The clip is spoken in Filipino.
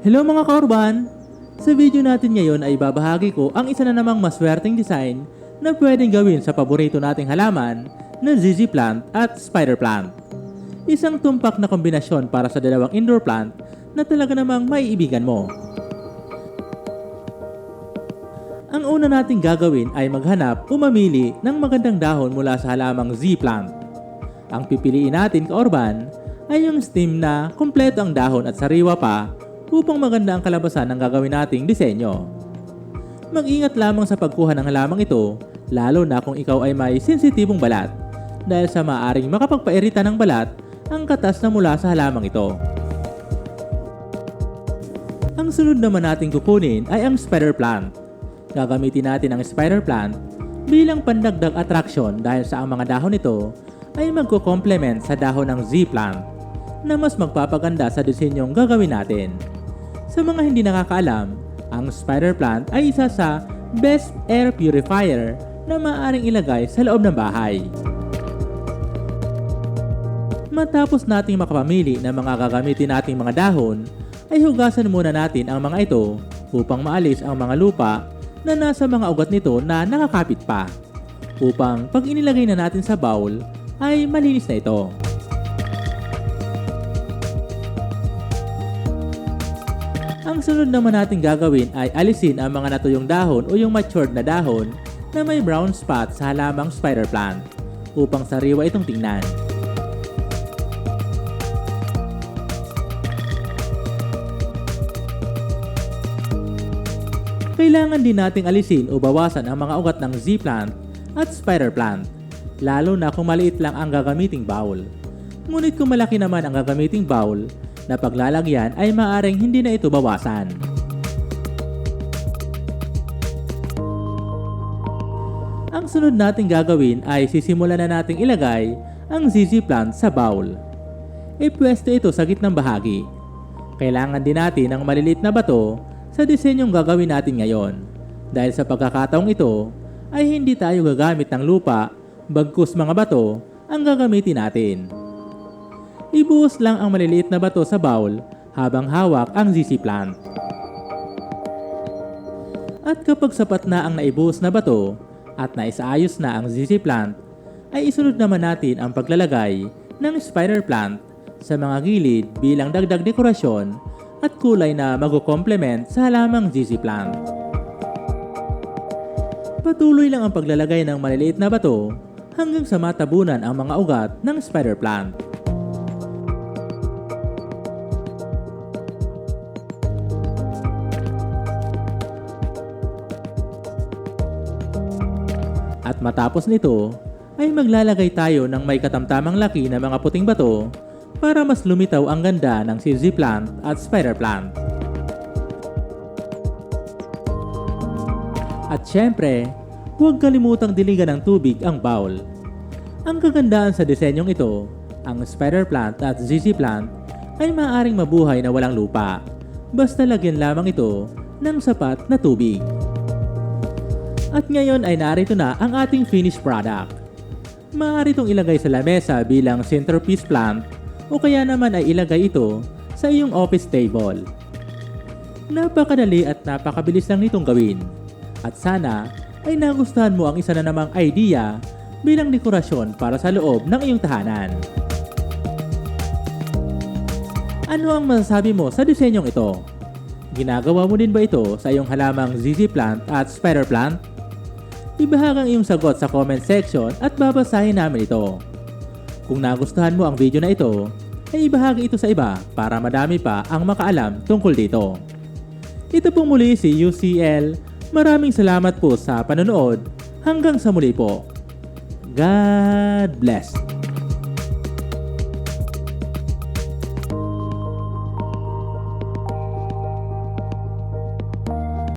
Hello mga kaurban! Sa video natin ngayon ay babahagi ko ang isa na namang maswerteng design na pwedeng gawin sa paborito nating halaman na ZZ plant at spider plant. Isang tumpak na kombinasyon para sa dalawang indoor plant na talaga namang maiibigan mo. Ang una nating gagawin ay maghanap o mamili ng magandang dahon mula sa halamang Z plant. Ang pipiliin natin kaurban ay yung stem na kumpleto ang dahon at sariwa pa upang maganda ang kalabasan ng gagawin nating disenyo. Mag-ingat lamang sa pagkuha ng halamang ito, lalo na kung ikaw ay may sensitibong balat, dahil sa maaaring makapagpairita ng balat ang katas na mula sa halamang ito. Ang sunod naman nating kukunin ay ang spider plant. Gagamitin natin ang spider plant bilang pandagdag attraction dahil sa ang mga dahon nito ay magko-complement sa dahon ng Z plant na mas magpapaganda sa disenyong gagawin natin. Sa mga hindi nakakaalam, ang spider plant ay isa sa best air purifier na maaaring ilagay sa loob ng bahay. Matapos nating makapamili ng mga gagamitin nating mga dahon, ay hugasan muna natin ang mga ito upang maalis ang mga lupa na nasa mga ugat nito na nakakapit pa, upang pag inilagay na natin sa bowl ay malinis na ito. Ang sunod naman natin gagawin ay alisin ang mga natuyong dahon o yung matured na dahon na may brown spot sa halamang spider plant upang sariwa itong tingnan. Kailangan din nating alisin o bawasan ang mga ugat ng Z plant at spider plant, lalo na kung maliit lang ang gagamiting bowl. Ngunit kung malaki naman ang gagamiting bowl, na paglalagyan ay maaaring hindi na ito bawasan. Ang sunod nating gagawin ay sisimulan na nating ilagay ang ZZ plant sa bowl. Ipwesto ito sa gitnang bahagi. Kailangan din natin ng maliliit na bato sa disenyong gagawin natin ngayon. Dahil sa pagkakataong ito ay hindi tayo gagamit ng lupa, bagkus mga bato ang gagamitin natin. Ibuhos lang ang maliliit na bato sa bowl habang hawak ang ZZ plant. At kapag sapat na ang naibuhos na bato at naisaayos na ang ZZ plant, ay isunod naman natin ang paglalagay ng spider plant sa mga gilid bilang dagdag dekorasyon at kulay na mag-complement sa halamang ZZ plant. Patuloy lang ang paglalagay ng maliliit na bato hanggang sa matabunan ang mga ugat ng spider plant. At matapos nito, ay maglalagay tayo ng may katamtamang laki na mga puting bato para mas lumitaw ang ganda ng ZZ plant at spider plant. At syempre, huwag kalimutang diligan ng tubig ang bowl. Ang kagandaan sa disenyong ito, ang spider plant at ZZ plant ay maaaring mabuhay na walang lupa, basta lagyan lamang ito ng sapat na tubig. At ngayon ay narito na ang ating finished product. Maaari itong ilagay sa lamesa bilang centerpiece plant o kaya naman ay ilagay ito sa iyong office table. Napakadali at napakabilis lang nitong gawin. At sana ay nagustuhan mo ang isa na namang idea bilang dekorasyon para sa loob ng iyong tahanan. Ano ang masasabi mo sa disenyong ito? Ginagawa mo din ba ito sa iyong halamang ZZ plant at spider plant? Ibahagi ang iyong sagot sa comment section at babasahin namin ito. Kung nagustuhan mo ang video na ito, ay ibahagi ito sa iba para madami pa ang makaalam tungkol dito. Ito po muli si UCL. Maraming salamat po sa panonood. Hanggang sa muli po. God bless.